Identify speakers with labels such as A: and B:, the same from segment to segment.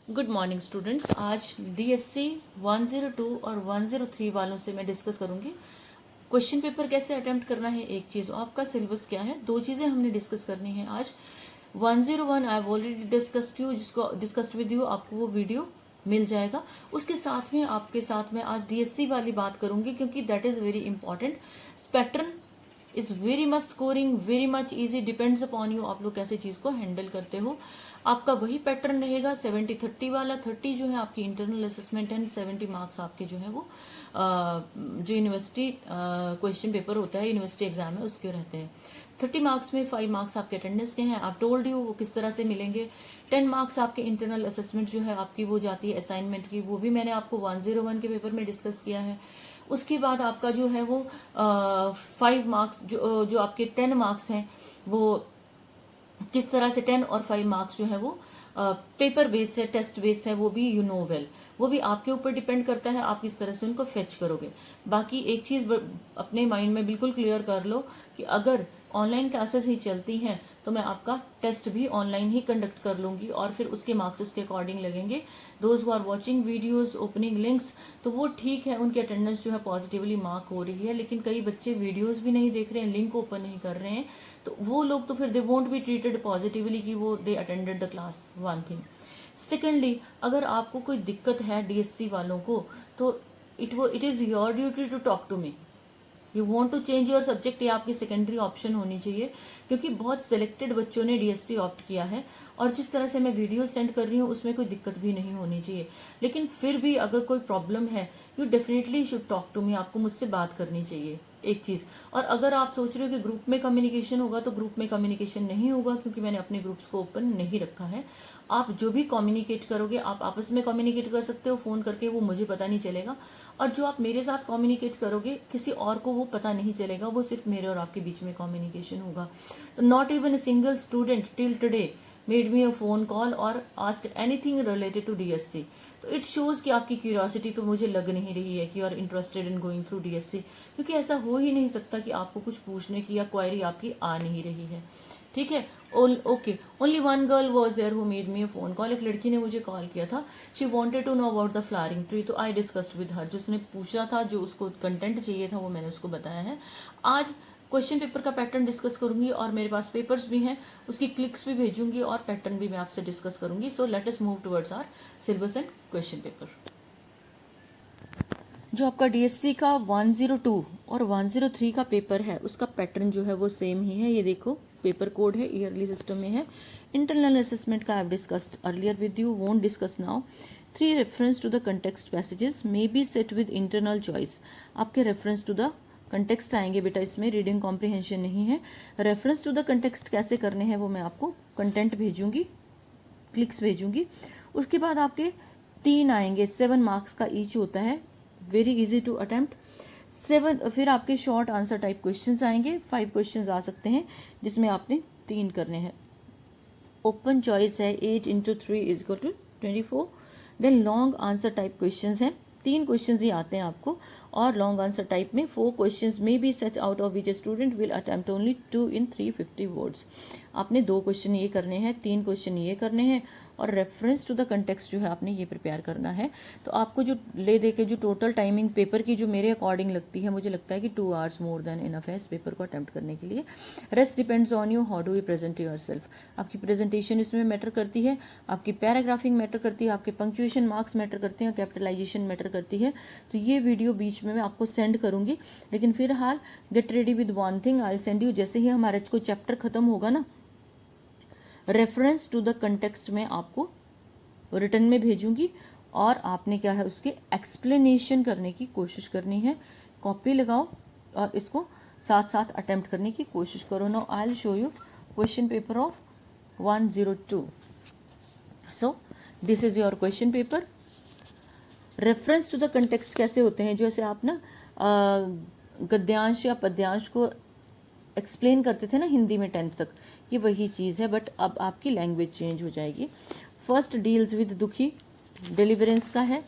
A: Good morning students. आज DSC 102 और 103 वालों से मैं डिस्कस करूंगी क्वेश्चन पेपर कैसे अटेम्प्ट करना है। एक चीज, आपका सिलेबस क्या है, दो चीजें हमने डिस्कस करनी है आज। 101 I have already discussed you, जिसको डिस्कस्ड विद यू, आपको वो वीडियो मिल जाएगा। उसके साथ में आपके साथ में आज डीएससी वाली बात करूंगी, क्योंकि that is very important. Pattern is very much scoring, very much easy, depends upon you, आप लोग कैसे चीज को हैंडल करते हो। आपका वही पैटर्न रहेगा 70-30 वाला। 30 जो है आपकी इंटरनल असेसमेंट एंड 70 मार्क्स आपके जो है वो जो यूनिवर्सिटी क्वेश्चन पेपर होता है, यूनिवर्सिटी एग्जाम है, उसके रहते हैं। 30 मार्क्स में 5 मार्क्स आपके अटेंडेंस के हैं। आप टोल्ड यू वो किस तरह से मिलेंगे। 10 मार्क्स आपके इंटरनल असेसमेंट जो है आपकी वो जाती है असाइनमेंट की, वो भी मैंने आपको 101 के पेपर में डिस्कस किया है। उसके बाद आपका जो है वो 5 मार्क्स जो आपके 10 मार्क्स हैं वो किस तरह से 10 और 5 मार्क्स जो है वो पेपर बेस्ड है, टेस्ट बेस्ड है, वो भी यू नो वेल, वो भी आपके ऊपर डिपेंड करता है आप किस तरह से उनको फेच करोगे। बाकी एक चीज अपने माइंड में बिल्कुल क्लियर कर लो कि अगर ऑनलाइन क्लासेस ही चलती हैं तो मैं आपका टेस्ट भी ऑनलाइन ही कंडक्ट कर लूंगी और फिर उसके मार्क्स उसके अकॉर्डिंग लगेंगे। Those who are watching videos opening links, तो वो ठीक है, उनकी अटेंडेंस जो है पॉजिटिवली मार्क हो रही है। लेकिन कई बच्चे वीडियोस भी नहीं देख रहे हैं, लिंक ओपन नहीं कर रहे हैं, तो वो लोग तो फिर they won't be treated positively कि वो they attended the class. One thing. Secondly, अगर आपको कोई दिक्कत है डीएससी वालों को, तो it is your duty to talk to me. You want to change your subject, ये आपकी सेकेंडरी ऑप्शन होनी चाहिए, क्योंकि बहुत सिलेक्टेड बच्चों ने डीएससी ऑप्ट किया है और जिस तरह से मैं वीडियो सेंड कर रही हूँ उसमें कोई दिक्कत भी नहीं होनी चाहिए। लेकिन फिर भी अगर कोई प्रॉब्लम है, you definitely should talk to me, आपको मुझसे बात करनी चाहिए। एक चीज, और अगर आप सोच रहे हो कि ग्रुप में कम्युनिकेशन होगा, तो ग्रुप में कम्युनिकेशन नहीं होगा, क्योंकि मैंने अपने ग्रुप्स को ओपन नहीं रखा है। आप जो भी कम्युनिकेट करोगे आप आपस में कम्युनिकेट कर सकते हो फोन करके, वो मुझे पता नहीं चलेगा। और जो आप मेरे साथ कम्युनिकेट करोगे किसी और को वो पता नहीं चलेगा, वो सिर्फ मेरे और आपके बीच में कम्युनिकेशन होगा। तो not even a single student till today made me a phone call और asked anything related to DSC. तो इट शोज कि आपकी क्यूरियोसिटी तो मुझे लग नहीं रही है कि you are interested in going through DSC, क्योंकि ऐसा हो ही नहीं सकता कि आपको कुछ पूछने की या क्वायरी आपकी आ नहीं रही है। ठीक है, okay. Only one girl was there who made me a phone call. एक लड़की ने मुझे कॉल किया था। She wanted to know about the flowering tree, तो आई डिस्कस्ड विद हर। जो उसने पूछा था, जो उसको कंटेंट चाहिए था, वो मैंने उसको बताया है। आज क्वेश्चन पेपर का पैटर्न डिस्कस करूंगी और मेरे पास पेपर्स भी हैं, उसकी क्लिक्स भी भेजूंगी और पैटर्न भी मैं आपसे डिस्कस करूंगी। So let us move towards our syllabus and question paper. जो आपका डीएससी का 102 और 103 का पेपर है, उसका पैटर्न जो है वो सेम ही है। ये देखो, पेपर कोड है, ईयरली सिस्टम में है। इंटरनल असेसमेंट का I have discussed earlier with you, won't discuss now. 3 reference to the context passages may be set with internal choice. आपके रेफरेंस टू द कंटेक्स्ट आएंगे बेटा, इसमें रीडिंग कॉम्प्रिहेंशन नहीं है। रेफरेंस टू द कंटेक्स्ट कैसे करने हैं वो मैं आपको कंटेंट भेजूंगी, क्लिक्स भेजूंगी। उसके बाद आपके 3 आएंगे, 7 मार्क्स का ईच होता है, वेरी इजी टू अटेम्प्ट 7। फिर आपके शॉर्ट आंसर टाइप क्वेश्चंस आएंगे, 5 क्वेश्चंस आ सकते हैं जिसमें आपने 3 करने हैं। ओपन चॉइस है, 8 × 3 = 24। Then long answer type questions हैं, 3 क्वेश्चंस ही आते हैं आपको। और लॉन्ग आंसर टाइप में 4 क्वेश्चंस में be set out of which student will attempt only 2 in 350 words. आपने 2 क्वेश्चन ये करने हैं, 3 क्वेश्चन ये करने हैं, और रेफरेंस टू द कंटेक्स्ट जो है आपने ये प्रिपेयर करना है। तो आपको जो ले दे के जो टोटल टाइमिंग पेपर की जो मेरे अकॉर्डिंग लगती है, मुझे लगता है कि 2 hours मोर देन इनफ है इस पेपर को अटेम्प्ट करने के लिए। Rest depends on you, how do you present your self. आपकी प्रेजेंटेशन इसमें मैटर करती है, आपकी पैराग्राफिंग मैटर करती है, आपके पंक्चुएशन मार्क्स मैटर करते हैं, कैपिटलाइजेशन मैटर करती है। तो ये वीडियो बीच में मैं आपको सेंड करूंगी, लेकिन फिलहाल get ready with one thing, I will send you. जैसे ही हमारा कोई चैप्टर खत्म होगा ना, रेफरेंस टू द कंटेक्स्ट में आपको रिटर्न में भेजूंगी और आपने क्या है उसके एक्सप्लेनेशन करने की कोशिश करनी है। कॉपी लगाओ और इसको साथ साथ अटेम्प्ट करने की कोशिश करो। Now I will show you question paper of 102। So this is your question paper. Reference to the context कैसे होते हैं, जैसे आप ना गद्यांश या पद्यांश को एक्सप्लेन करते थे ना हिंदी में 10th तक, ये वही चीज़ है, बट अब आपकी लैंग्वेज चेंज हो जाएगी। फर्स्ट डील्स विद दुखी, डिलीवरेंस का है।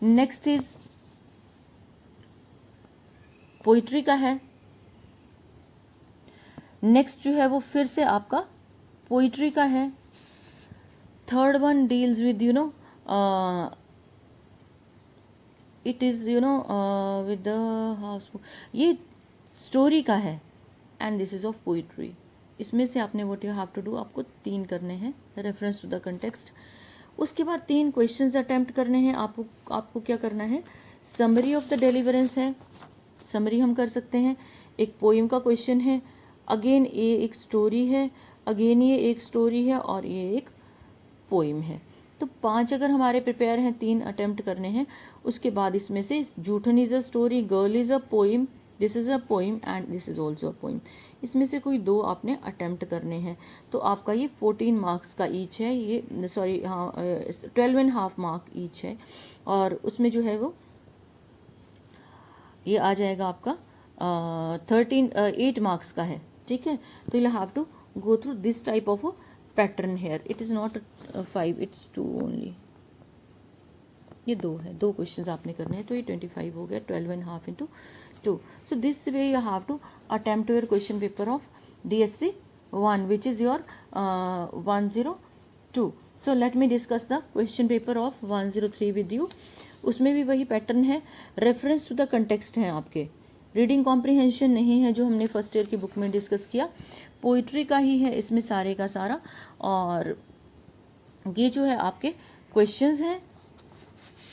A: नेक्स्ट इज पोइट्री का है। नेक्स्ट जो है वो फिर से आपका पोइट्री का है। Third one deals with it is with the house, ये स्टोरी का है, and this is of poetry. इसमें से आपने what you have to do, आपको 3 करने हैं, रेफरेंस टू द कंटेक्स्ट। उसके बाद 3 क्वेश्चंस अटेम्प्ट करने हैं आपको क्या करना है, समरी ऑफ द डेलीवरेंस है, समरी हम कर सकते हैं, एक पोइम का क्वेश्चन है, अगेन ये एक स्टोरी है, अगेन ये एक स्टोरी है, और ये एक पोइम है। तो 5 अगर हमारे प्रिपेयर हैं, 3 अटेम्प्ट करने हैं। उसके बाद इसमें से Joothan is a story, girl is a poem, this is a poem and this is also a poem. इसमें से कोई 2 आपने अटेम्प्ट करने हैं। तो आपका ये 14 मार्क्स का ईच है, ये सॉरी हाँ 12.5 मार्क ईच है, और उसमें जो है वो ये आ जाएगा आपका 8 मार्क्स का है, ठीक है। तो you have to go through this type of pattern here, it is not 5, it's 2 only. ये 2 है, 2 क्वेश्चंस आपने करने हैं, तो ये 25 हो गया, 12.5 into 2. So this way you have to attempt your question paper of DSC 1, which is your 102. So let me discuss the question paper of 103 with you. उसमें भी वही पैटर्न है, रेफरेंस टू द कंटेक्स्ट है आपके, reading comprehension नहीं है जो हमने फर्स्ट ईयर की बुक में डिस्कस किया, पोइट्री का ही है इसमें सारे का सारा। और ये जो है आपके क्वेश्चंस हैं,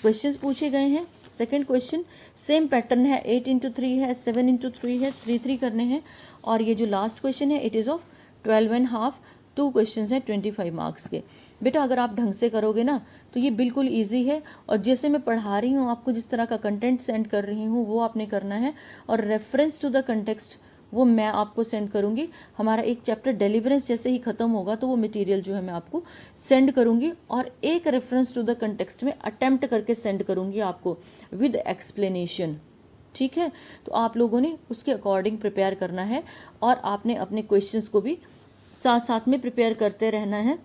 A: क्वेश्चंस पूछे गए हैं। सेकंड क्वेश्चन सेम पैटर्न है, 8 into 3 है, 7 into 3 है, 3 करने हैं। और ये जो लास्ट क्वेश्चन है इट इज़ ऑफ 12.5, 2 क्वेश्चन है 25 मार्क्स के। बेटा अगर आप ढंग से करोगे ना तो ये बिल्कुल इजी है, और जैसे मैं पढ़ा रही हूँ आपको, जिस तरह का कंटेंट सेंड कर रही हूँ वो आपने करना है, और रेफरेंस टू द कंटेक्स्ट वो मैं आपको सेंड करूँगी। हमारा एक चैप्टर डिलीवरेंस जैसे ही ख़त्म होगा तो वो मटेरियल जो है मैं आपको सेंड करूँगी, और एक रेफरेंस टू द कंटेक्स्ट में अटेम्प्ट करके सेंड करूँगी आपको विद एक्सप्लेनेशन, ठीक है। तो आप लोगों ने उसके अकॉर्डिंग प्रिपेयर करना है, और आपने अपने क्वेश्चंस को भी साथ साथ में प्रिपेयर करते रहना है।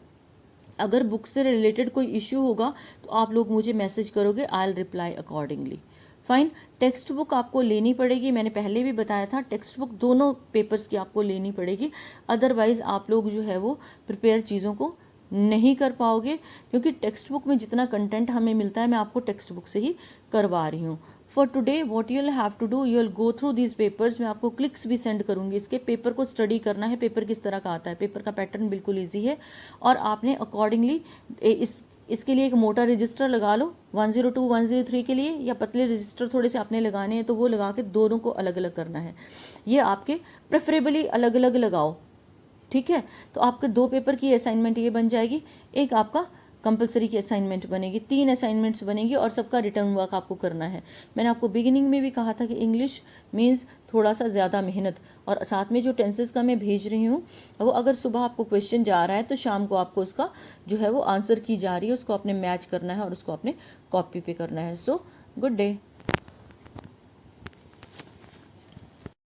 A: अगर बुक से रिलेटेड कोई इश्यू होगा तो आप लोग मुझे मैसेज करोगे, I will reply accordingly. Fine. Text book आपको लेनी पड़ेगी, मैंने पहले भी बताया था, टेक्स्ट बुक दोनों पेपर्स की आपको लेनी पड़ेगी, अदरवाइज आप लोग जो है वो प्रिपेयर चीज़ों को नहीं कर पाओगे, क्योंकि टेक्स्ट बुक में जितना कंटेंट हमें मिलता है मैं आपको टेक्स्ट बुक से ही करवा रही हूँ। For today what you will have to do, you will go through these papers, मैं आपको क्लिक्स भी सेंड करूँगी, इसके पेपर को स्टडी करना है, पेपर किस तरह का आता है, पेपर का पैटर्न बिल्कुल ईजी है, और आपने अकॉर्डिंगली इसके लिए एक मोटा रजिस्टर लगा लो 102 103 के लिए, या पतले रजिस्टर थोड़े से आपने लगाने हैं तो वो लगा के दोनों को अलग अलग करना है। ये आपके प्रेफरेबली अलग अलग लगाओ, ठीक है। तो आपके 2 पेपर की असाइनमेंट ये बन जाएगी, एक आपका कंपलसरी की असाइनमेंट बनेगी, 3 असाइनमेंट्स बनेगी, और सबका रिटर्न वर्क आपको करना है। मैंने आपको बिगिनिंग में भी कहा था कि इंग्लिश मीन्स थोड़ा सा ज़्यादा मेहनत, और साथ में जो टेंसेस का मैं भेज रही हूँ वो अगर सुबह आपको क्वेश्चन जा रहा है तो शाम को आपको उसका जो है वो आंसर की जा रही है, उसको आपने मैच करना है और उसको आपने कॉपी पे करना है। So good day.